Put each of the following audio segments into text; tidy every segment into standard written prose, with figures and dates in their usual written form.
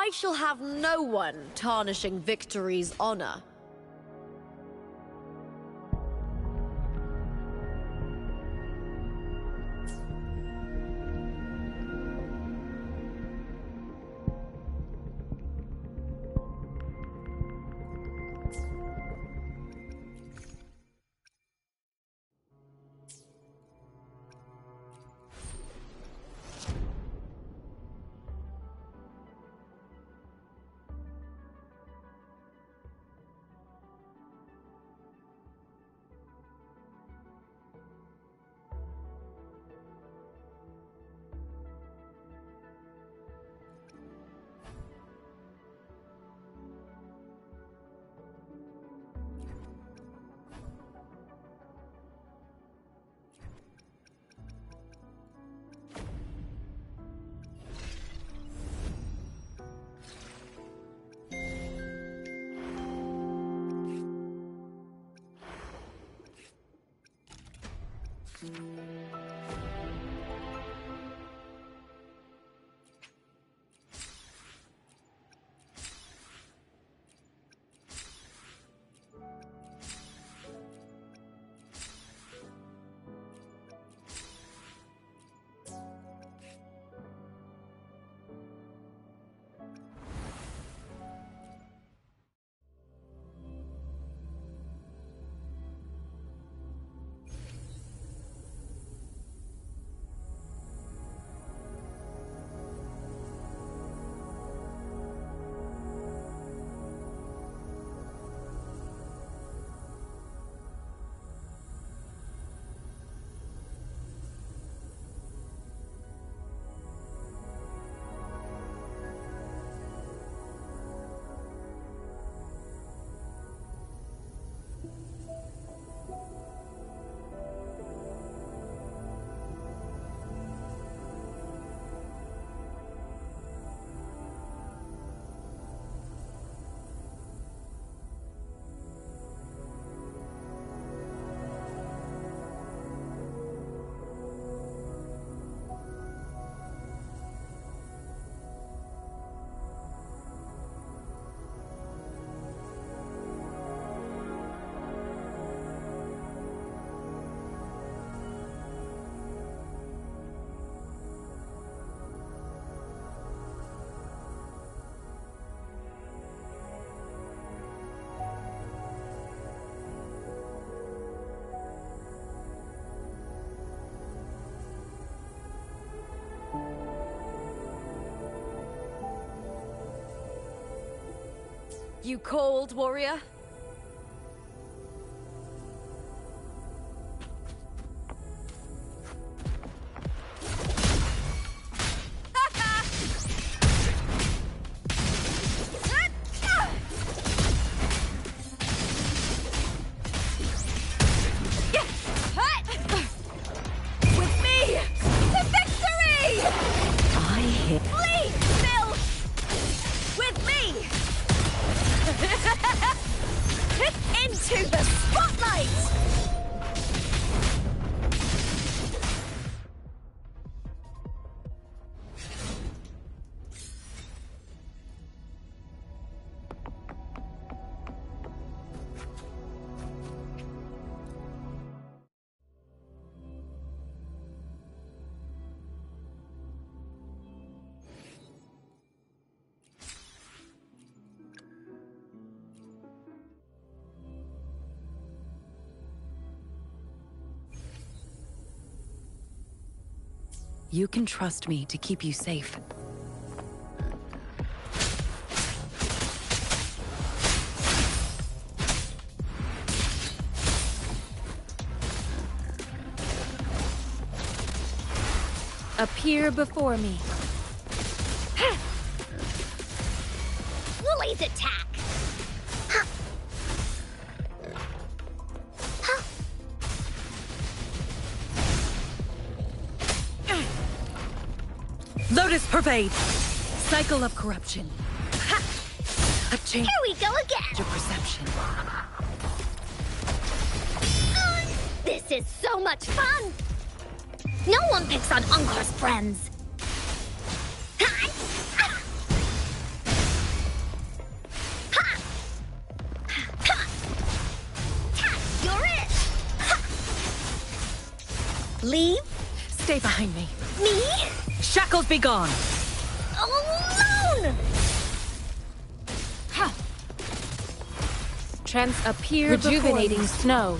I shall have no one tarnishing victory's honor. You called, warrior? You can trust me to keep you safe. Appear before me. Lily's attack! Lotus pervade! Cycle of corruption. Ha! A change. Here we go again! Your perception. This is so much fun! No one picks on Unkar's friends! Leave? Stay behind me. Me? Shackles be gone. Alone! Trance appear Rejuvenating before snow.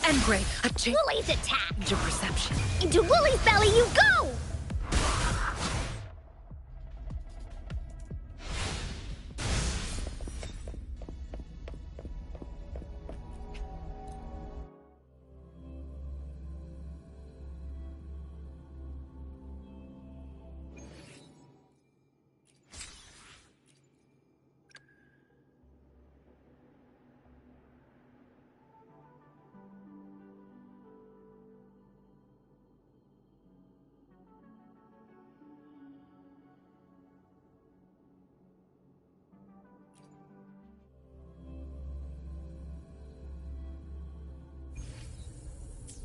And break. A change Woolly's attack! of perception. Into Woolly's belly you go!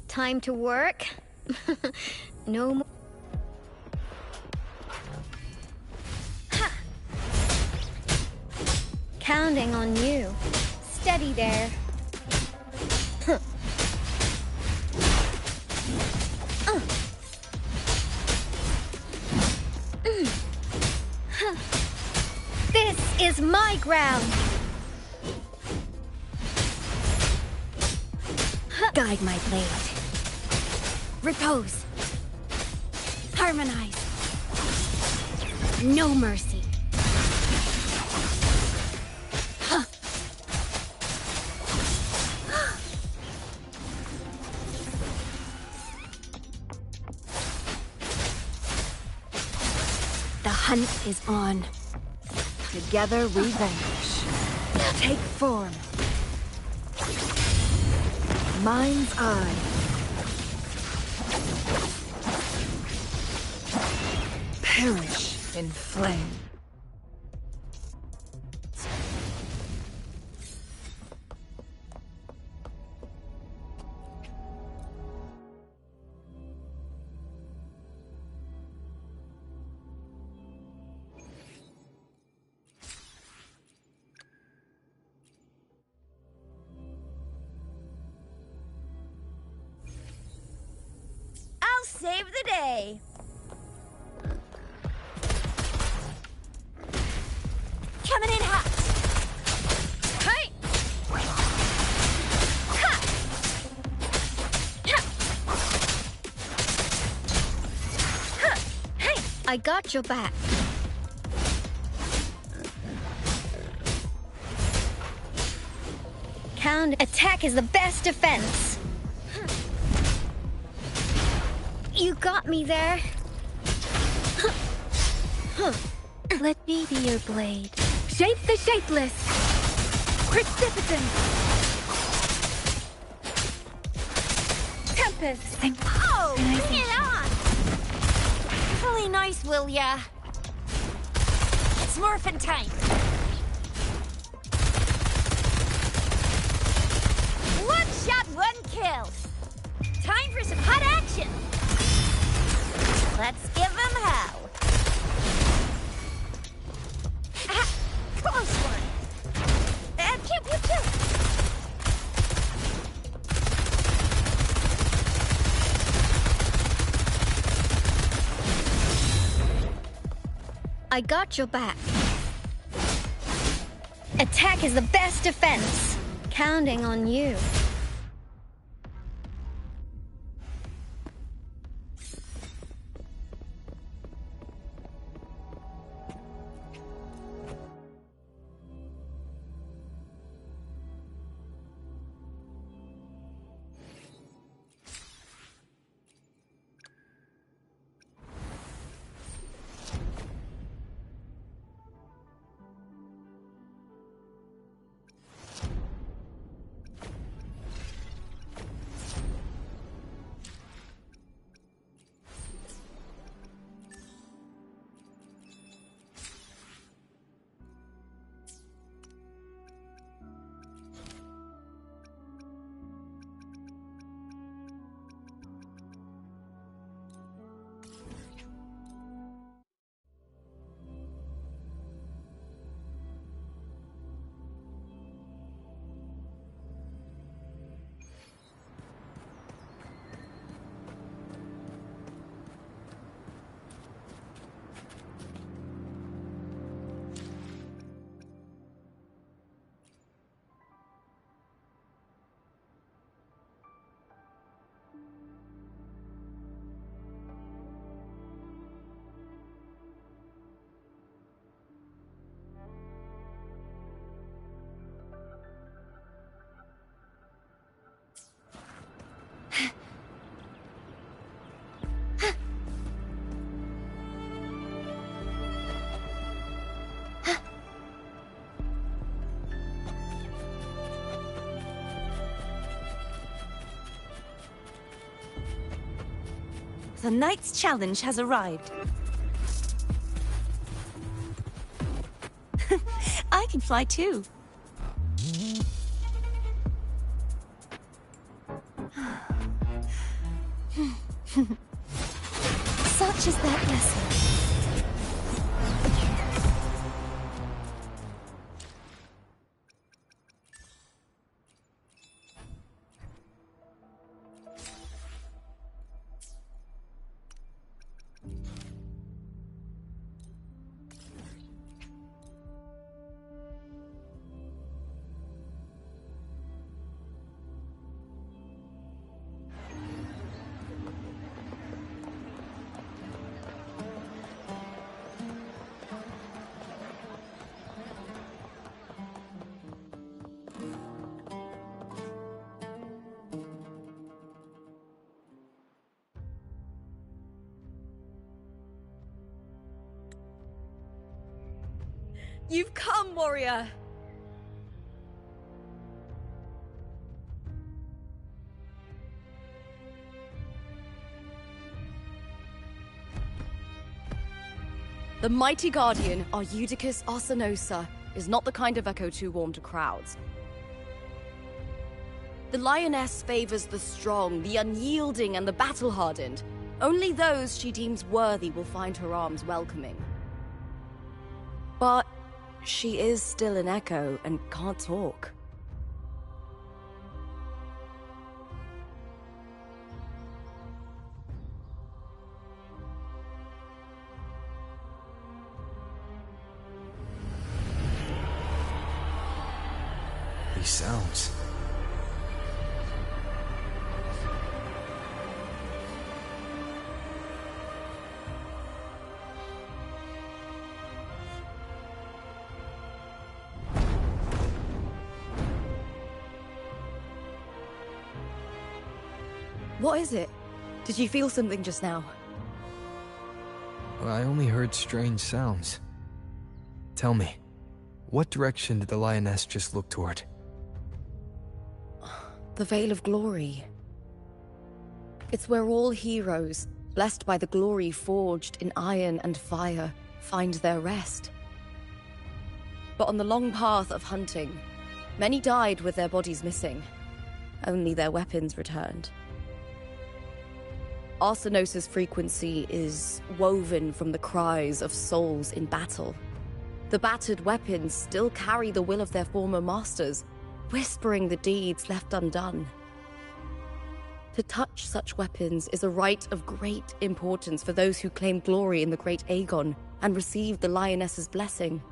Time to work? No more. Counting on you. Steady there. This is my ground. Guide my blade. Repose. Harmonize. No mercy. The hunt is on. Together we vanish. Take form. Mind's eye. Perish in flame. I'll save the day. Coming in hot. Hey! Ha! Ha! Ha! Hey! I got your back. Count attack is the best defense. You got me there. Let me be your blade. Shape the shapeless. Precipitant. Tempest. Oh, bring it on! Really nice, will ya? It's morphin' time. One shot, one kill. Time for some hot action. Let's give them hell. Close one. Pew, pew, pew. I got your back. Attack is the best defense. Counting on you. The knight's challenge has arrived. I can fly too. Such is that blessing. You've come, warrior! The mighty guardian, Arudicus Arsenosa, is not the kind of echo too warm to crowds. The lioness favors the strong, the unyielding, and the battle-hardened. Only those she deems worthy will find her arms welcoming. But she is still an echo and can't talk. These sounds. What is it? Did you feel something just now? I only heard strange sounds. Tell me, what direction did the lioness just look toward? The Veil of Glory. It's where all heroes, blessed by the glory forged in iron and fire, find their rest. But on the long path of hunting, many died with their bodies missing. Only their weapons returned. Arsenosa's frequency is woven from the cries of souls in battle. The battered weapons still carry the will of their former masters, whispering the deeds left undone. To touch such weapons is a rite of great importance for those who claim glory in the great Aegon and receive the lioness's blessing.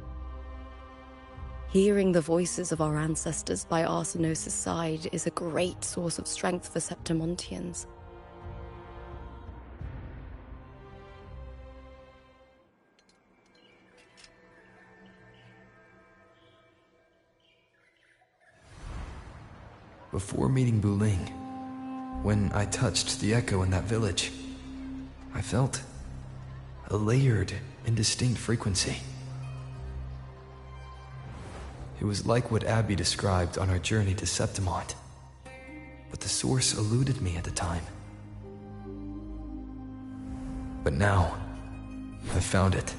Hearing the voices of our ancestors by Arsenosa's side is a great source of strength for Septimontians. Before meeting Buling, when I touched the echo in that village, I felt a layered, indistinct frequency. It was like what Abby described on our journey to Septimont, but the source eluded me at the time. But now, I've found it.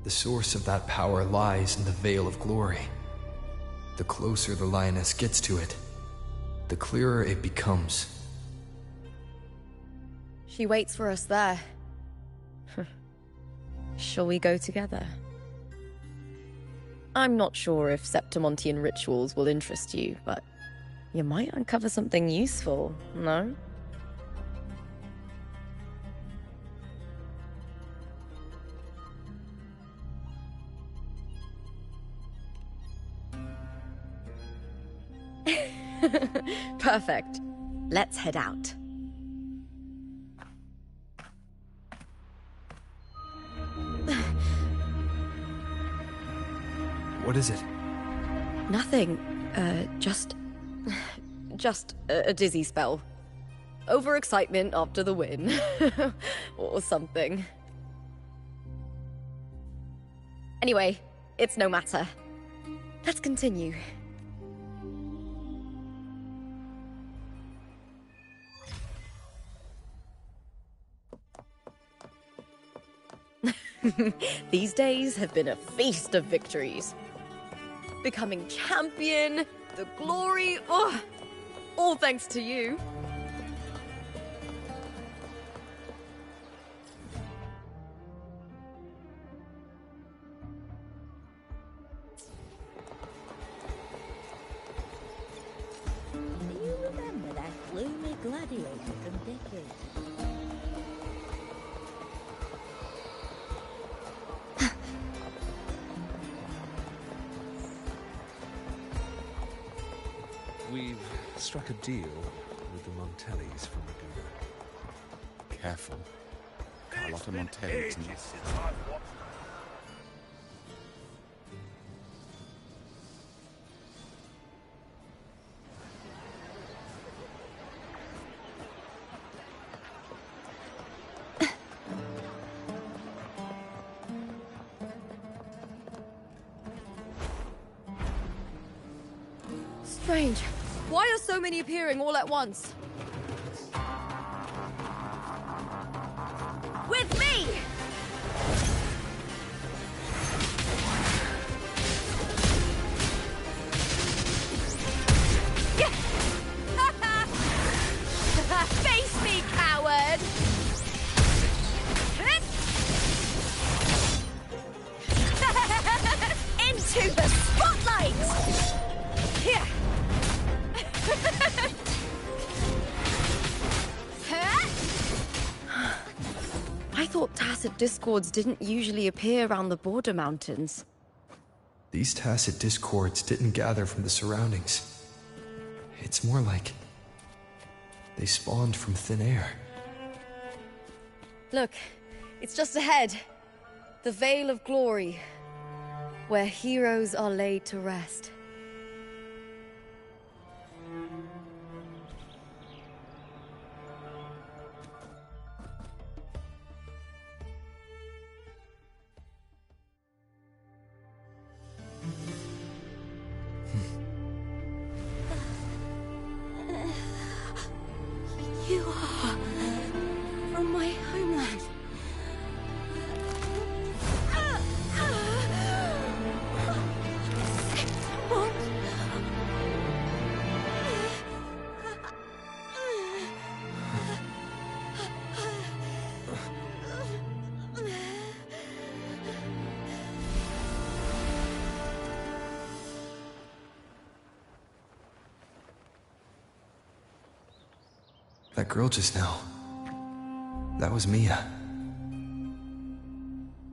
The source of that power lies in the Veil of Glory. The closer the lioness gets to it, the clearer it becomes. She waits for us there. Shall we go together? I'm not sure if Septimontian rituals will interest you, but you might uncover something useful, no? Perfect. Let's head out. What is it? Nothing. Just a dizzy spell. Overexcitement after the win. Or something. Anyway, it's no matter. Let's continue. These days have been a feast of victories. Becoming champion, the glory, all thanks to you. Do you remember that gloomy gladiator from decades? We've struck a deal with the Montellis from Laguna. Careful. Carlotta Montelli's not. Strange. Why are so many appearing all at once? With me! Face me, coward! Into the spotlight! Here! I thought tacit discords didn't usually appear around the border mountains. These tacit discords didn't gather from the surroundings. It's more like they spawned from thin air. Look, it's just ahead. The Veil of Glory, where heroes are laid to rest. You are from my homeland. What? That girl just now, that was Mia.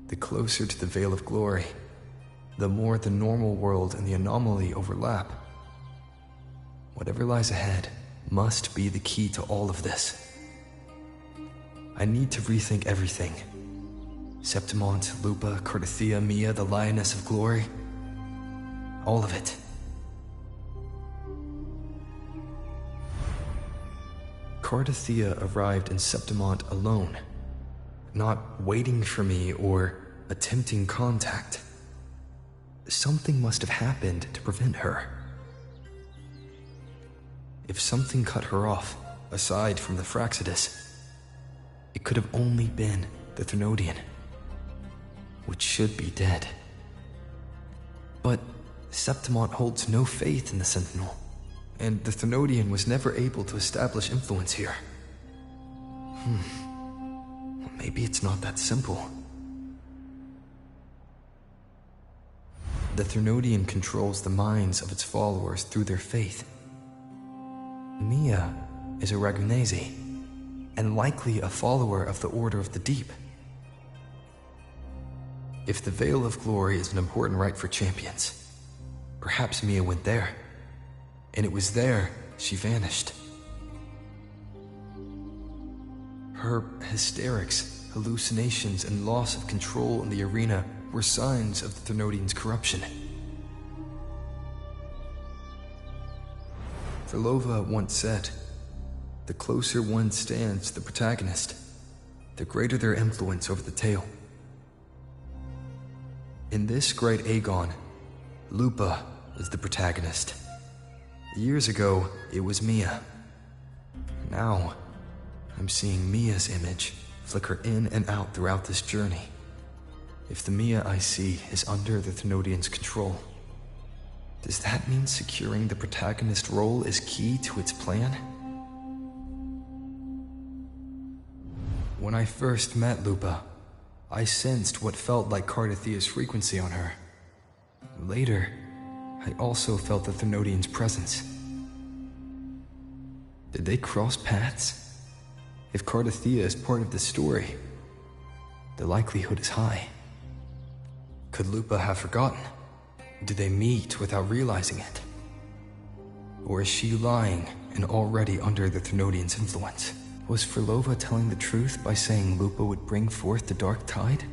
The closer to the Veil of Glory, the more the normal world and the anomaly overlap. Whatever lies ahead must be the key to all of this. I need to rethink everything. Septimont, Lupa, Cardathia, Mia, the Lioness of Glory. All of it. Cardathia arrived in Septimont alone, not waiting for me or attempting contact. Something must have happened to prevent her. If something cut her off, aside from the Fraxidus, it could have only been the Thermodian, which should be dead. But Septimont holds no faith in the Sentinel, and the Thermodian was never able to establish influence here. Well, maybe it's not that simple. The Thermodian controls the minds of its followers through their faith. Mia is a Ragunese, and likely a follower of the Order of the Deep. If the Veil of Glory is an important rite for champions, perhaps Mia went there, and it was there she vanished. Her hysterics, hallucinations, and loss of control in the arena were signs of the Thermodian's corruption. Verlova once said, "The closer one stands to the protagonist, the greater their influence over the tale." In this great Aegon, Lupa is the protagonist. Years ago, it was Mia. Now, I'm seeing Mia's image flicker in and out throughout this journey. If the Mia I see is under the Thenodians' control, does that mean securing the protagonist role is key to its plan? When I first met Lupa, I sensed what felt like Cardathia's frequency on her. Later, I also felt the Thenodians' presence. Did they cross paths? If Cardathia is part of the story, the likelihood is high. Could Lupa have forgotten? Did they meet without realizing it? Or is she lying and already under the Thenodians' influence? Was Frolova telling the truth by saying Lupa would bring forth the Dark Tide?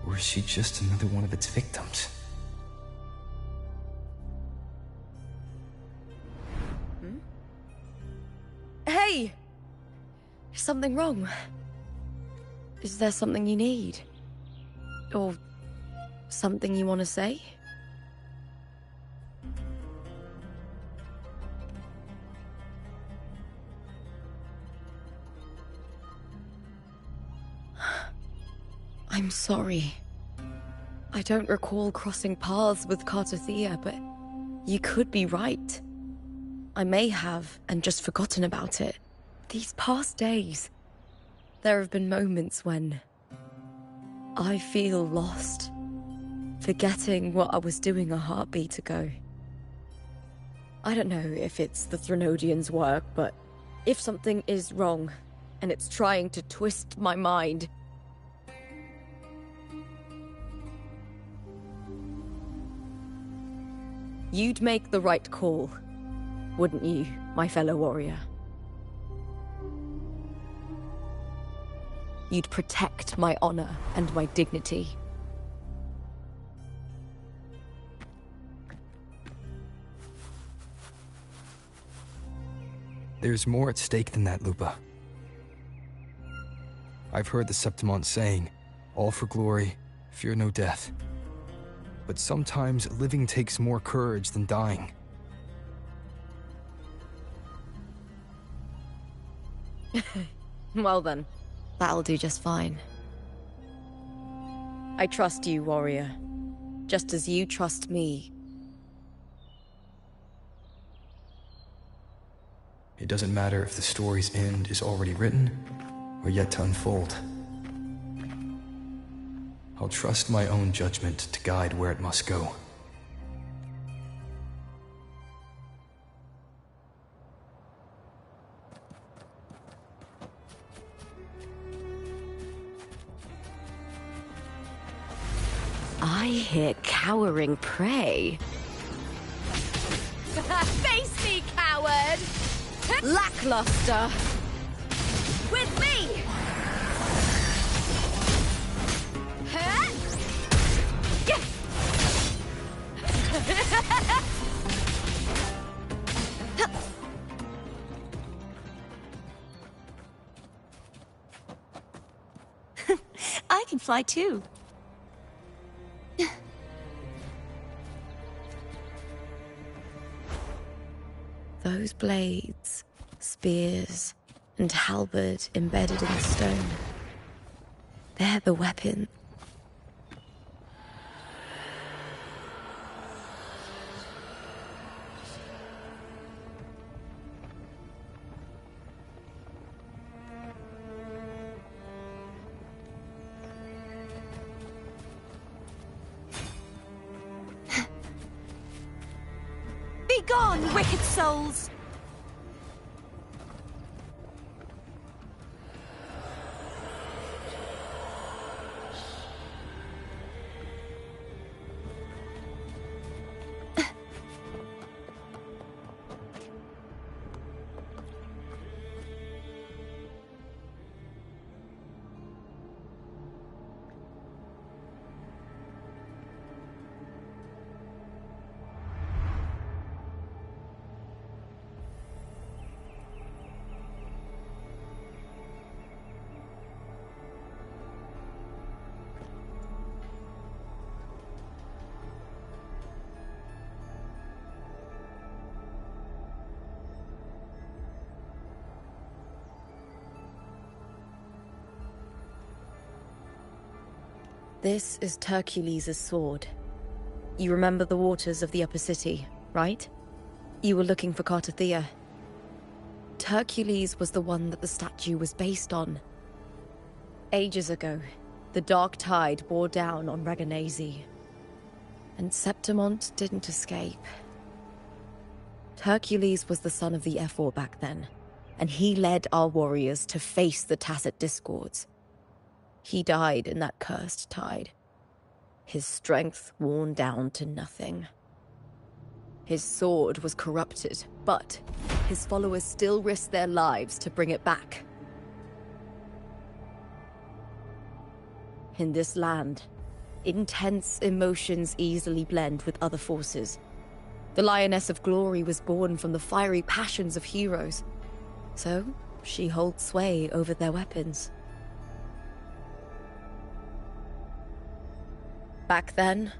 Or is she just another one of its victims? Hey! Is something wrong? Is there something you need? Or something you want to say? I'm sorry. I don't recall crossing paths with Cardathia, but you could be right. I may have, and just forgotten about it. These past days, there have been moments when I feel lost, forgetting what I was doing a heartbeat ago. I don't know if it's the Thenodians' work, but if something is wrong, and it's trying to twist my mind, you'd make the right call, wouldn't you, my fellow warrior? You'd protect my honor and my dignity. There's more at stake than that, Lupa. I've heard the Septimont saying, all for glory, fear no death. But sometimes living takes more courage than dying. Well then, that'll do just fine. I trust you, warrior. Just as you trust me. It doesn't matter if the story's end is already written or yet to unfold. I'll trust my own judgment to guide where it must go. I hear cowering prey. Face me, coward! Lackluster! With me! I can fly too. Those blades, spears, and halberd embedded in the stone. They're the weapon. Be gone, wicked souls! This is Hercules' sword. You remember the waters of the Upper City, right? You were looking for Cartathea. Hercules was the one that the statue was based on. Ages ago, the dark tide bore down on Reganese, and Septimont didn't escape. Hercules was the son of the Ephor back then, and he led our warriors to face the Tacit Discords. He died in that cursed tide, his strength worn down to nothing. His sword was corrupted, but his followers still risked their lives to bring it back. In this land, intense emotions easily blend with other forces. The Lioness of Glory was born from the fiery passions of heroes, so she holds sway over their weapons. Back then,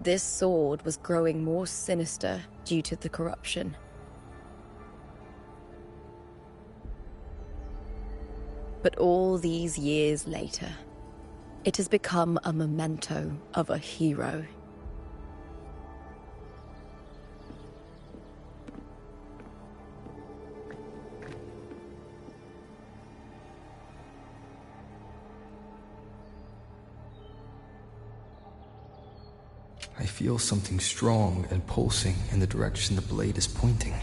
this sword was growing more sinister due to the corruption. But all these years later, it has become a memento of a hero. I feel something strong and pulsing in the direction the blade is pointing.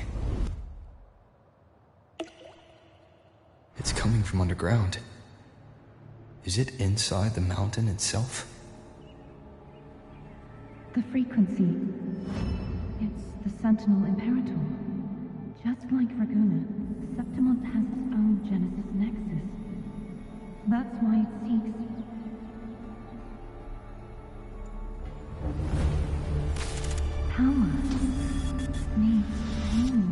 It's coming from underground. Is it inside the mountain itself? The frequency. It's the Sentinel Imperator. Just like Raguna, Septimont has its own Genesis Nexus. That's why it seeks... power. Needs pain.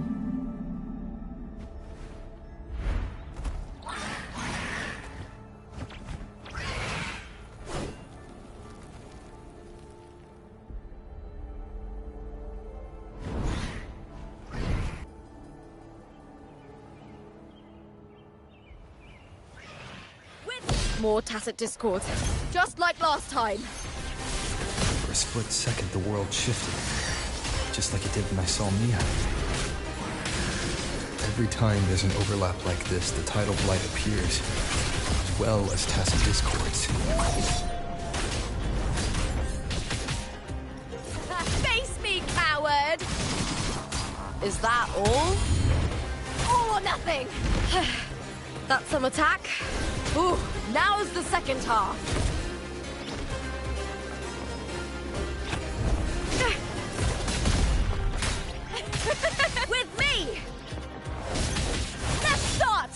More Tacit Discords, just like last time. For a split second, the world shifted, just like it did when I saw Mia. Every time there's an overlap like this, the tidal blight appears, as well as Tacit Discords. Face me, coward! Is that all? All or nothing! That's some attack. Ooh, now's the second half. With me! Let's start!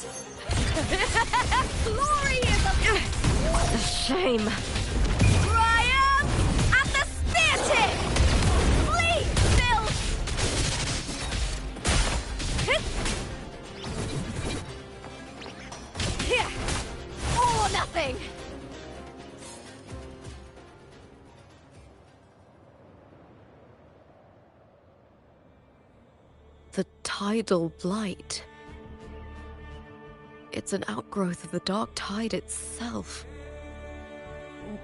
Glory is a shame. Triumph at the spear tip! Please, Bill! Here! All or nothing! The tidal blight. It's an outgrowth of the dark tide itself.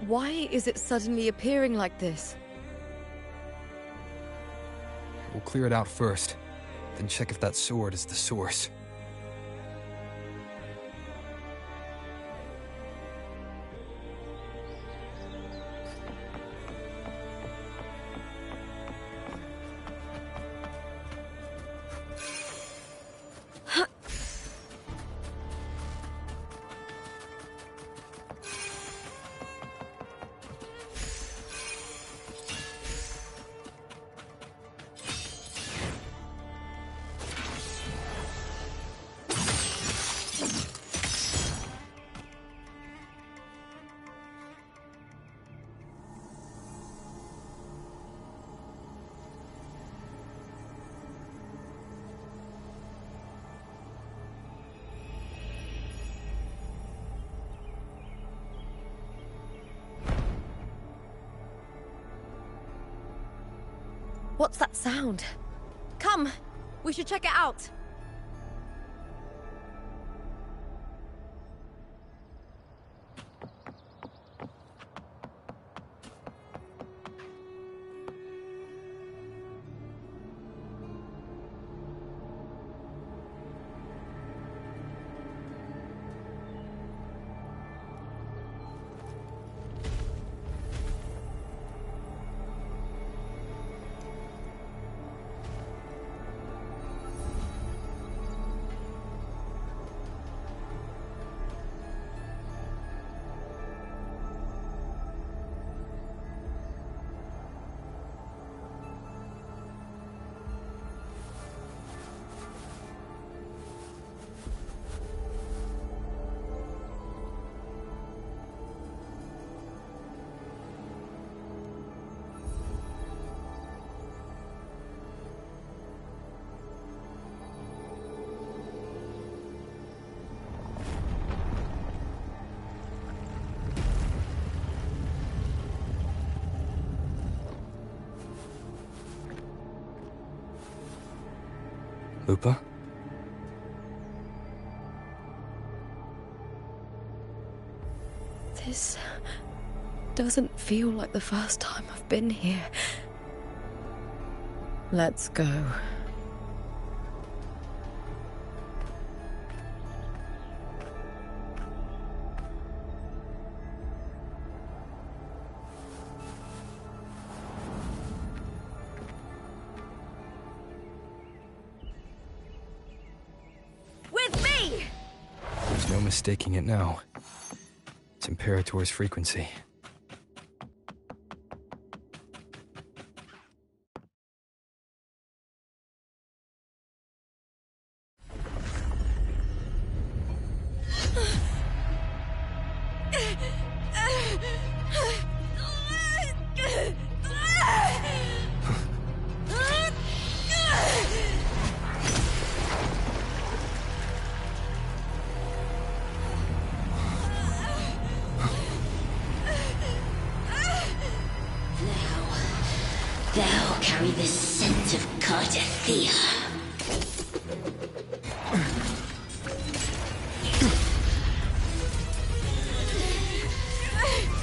Why is it suddenly appearing like this? We'll clear it out first, then check if that sword is the source. What's that sound? Come, we should check it out. Lupa? This doesn't feel like the first time I've been here. Let's go. With me! There's no mistaking it now. It's Imperator's frequency. Thou carry the scent of Cardathea.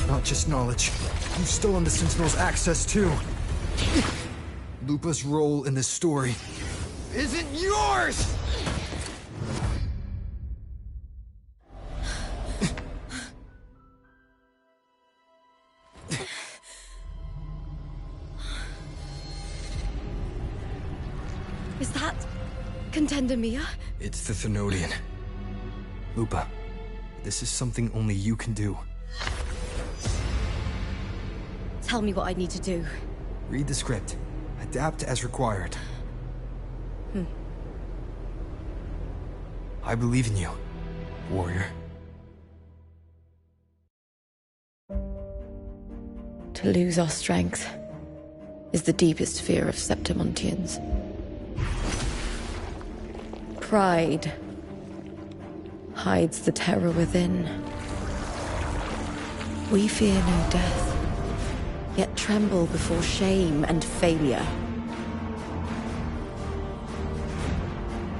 Not just knowledge. You still on the Sentinel's access too. Lupa's role in this story isn't yours! Is that Contender Mia? It's the Thenodian. Lupa, this is something only you can do. Tell me what I need to do. Read the script. Adapt as required. I believe in you, warrior. To lose our strength is the deepest fear of Septimontians. Pride hides the terror within. We fear no death, yet tremble before shame and failure.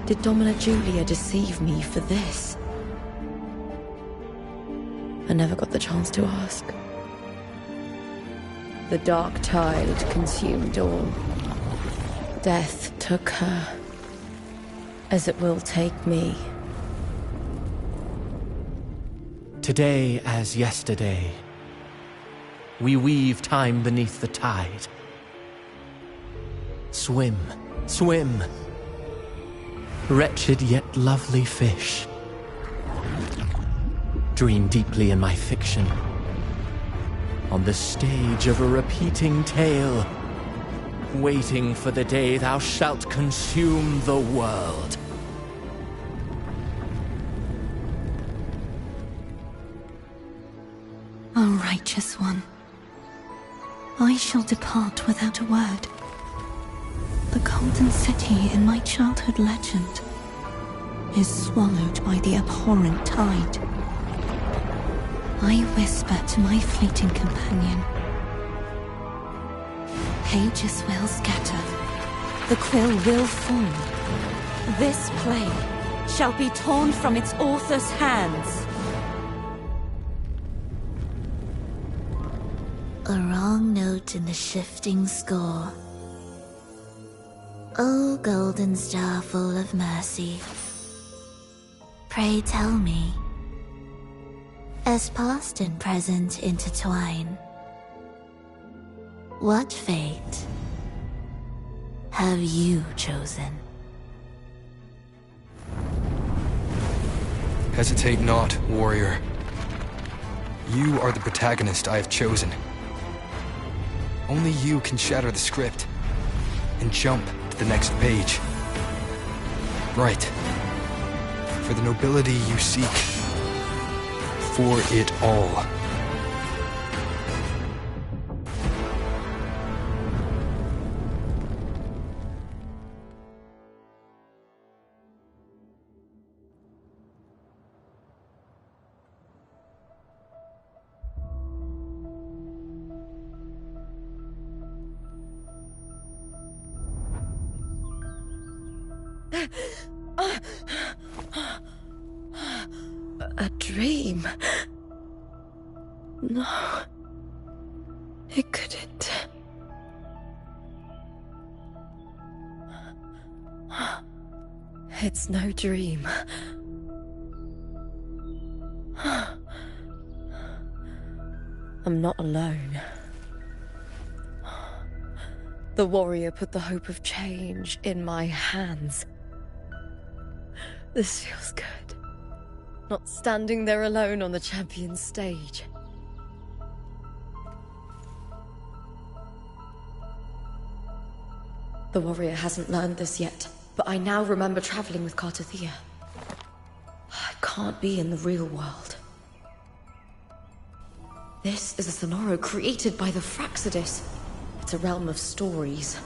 Did Domina Julia deceive me for this? I never got the chance to ask. The dark tide consumed all. Death took her, as it will take me. Today as yesterday, we weave time beneath the tide. Swim, swim, wretched yet lovely fish. Dream deeply in my fiction, on the stage of a repeating tale, waiting for the day thou shalt consume the world. O righteous one, I shall depart without a word. The golden city in my childhood legend is swallowed by the abhorrent tide. I whisper to my fleeting companion. Pages will scatter. The quill will fall. This play shall be torn from its author's hands. A wrong note in the shifting score. O golden star full of mercy, pray tell me, as past and present intertwine, what fate have you chosen? Hesitate not, warrior. You are the protagonist I have chosen. Only you can shatter the script and jump to the next page. Right. For the nobility you seek. For it all. A dream? No. It couldn't. It's no dream. I'm not alone. The warrior put the hope of change in my hands. This feels good. Not standing there alone on the champion's stage. The warrior hasn't learned this yet, but I now remember traveling with Cartathea. I can't be in the real world. This is a Sonoro created by the Fraxidus. It's a realm of stories.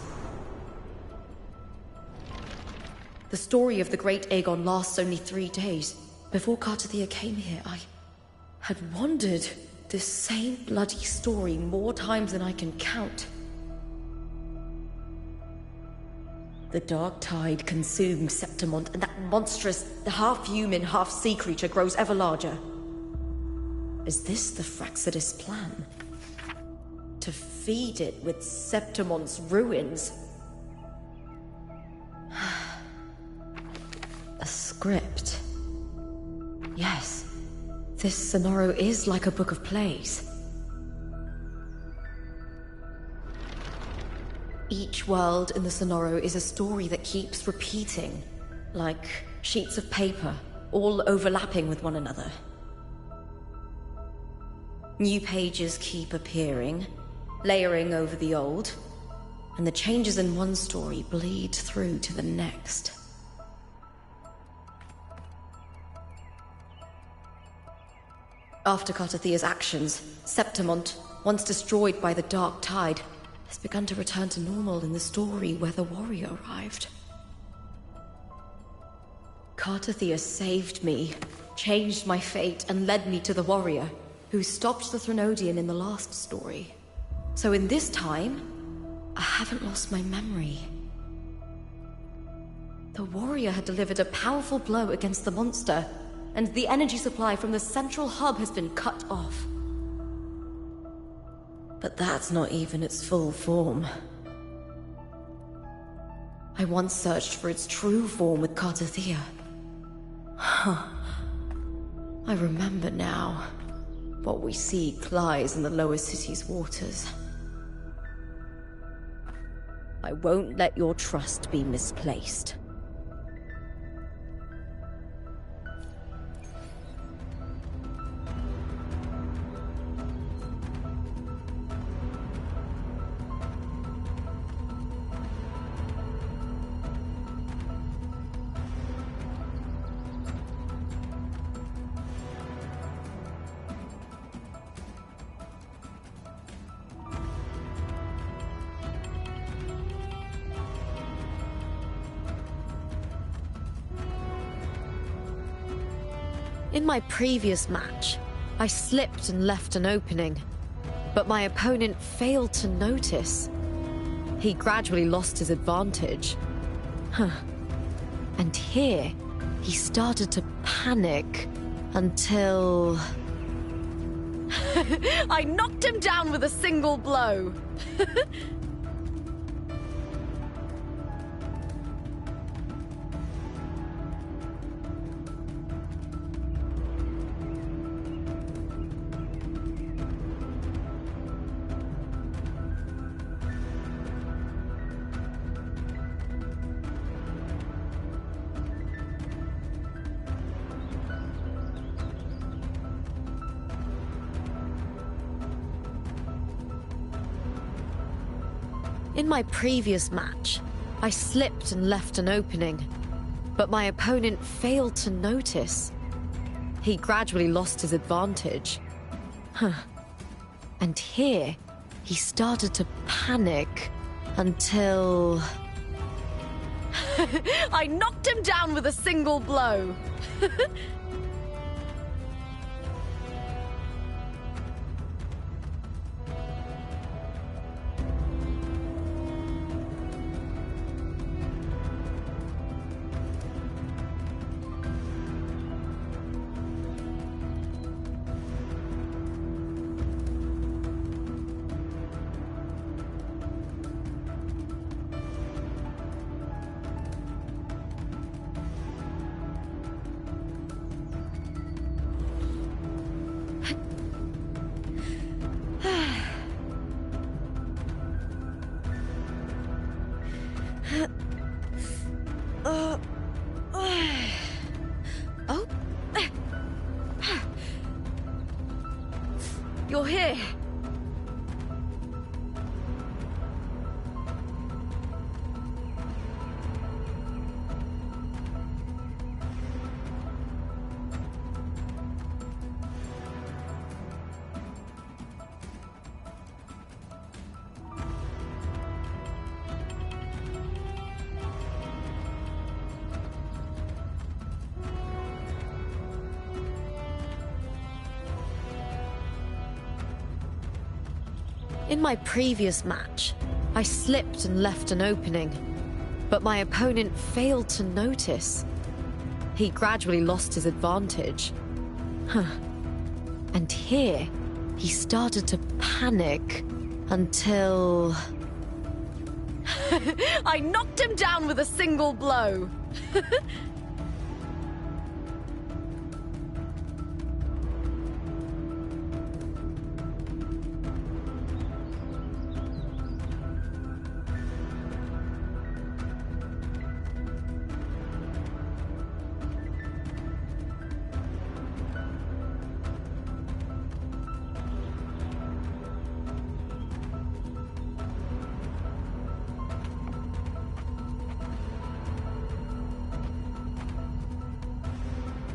The story of the Great Aegon lasts only 3 days. Before Cartathea came here, I had wandered this same bloody story more times than I can count. The dark tide consumes Septimont, and that monstrous, half-human, half-sea creature grows ever larger. Is this the Fraxidus plan? To feed it with Septimont's ruins? A script. Yes, this Sonoro is like a book of plays. Each world in the Sonoro is a story that keeps repeating, like sheets of paper, all overlapping with one another. New pages keep appearing, layering over the old, and the changes in one story bleed through to the next. After Cartathea's actions, Septimont, once destroyed by the dark tide, has begun to return to normal in the story where the warrior arrived. Cartathea saved me, changed my fate, and led me to the warrior, who stopped the Threnodian in the last story. So in this time, I haven't lost my memory. The warrior had delivered a powerful blow against the monster, and the energy supply from the central hub has been cut off. But that's not even its full form. I once searched for its true form with Cartathea. Huh. I remember now. What we seek lies in the lower city's waters. I won't let your trust be misplaced. In my previous match, I slipped and left an opening, but my opponent failed to notice. He gradually lost his advantage. And here, he started to panic until... I knocked him down with a single blow. In my previous match, I slipped and left an opening, but my opponent failed to notice. He gradually lost his advantage. And here, he started to panic until... I knocked him down with a single blow. Oh? You're here. In my previous match, I slipped and left an opening, but my opponent failed to notice. He gradually lost his advantage. And here, he started to panic until... I knocked him down with a single blow.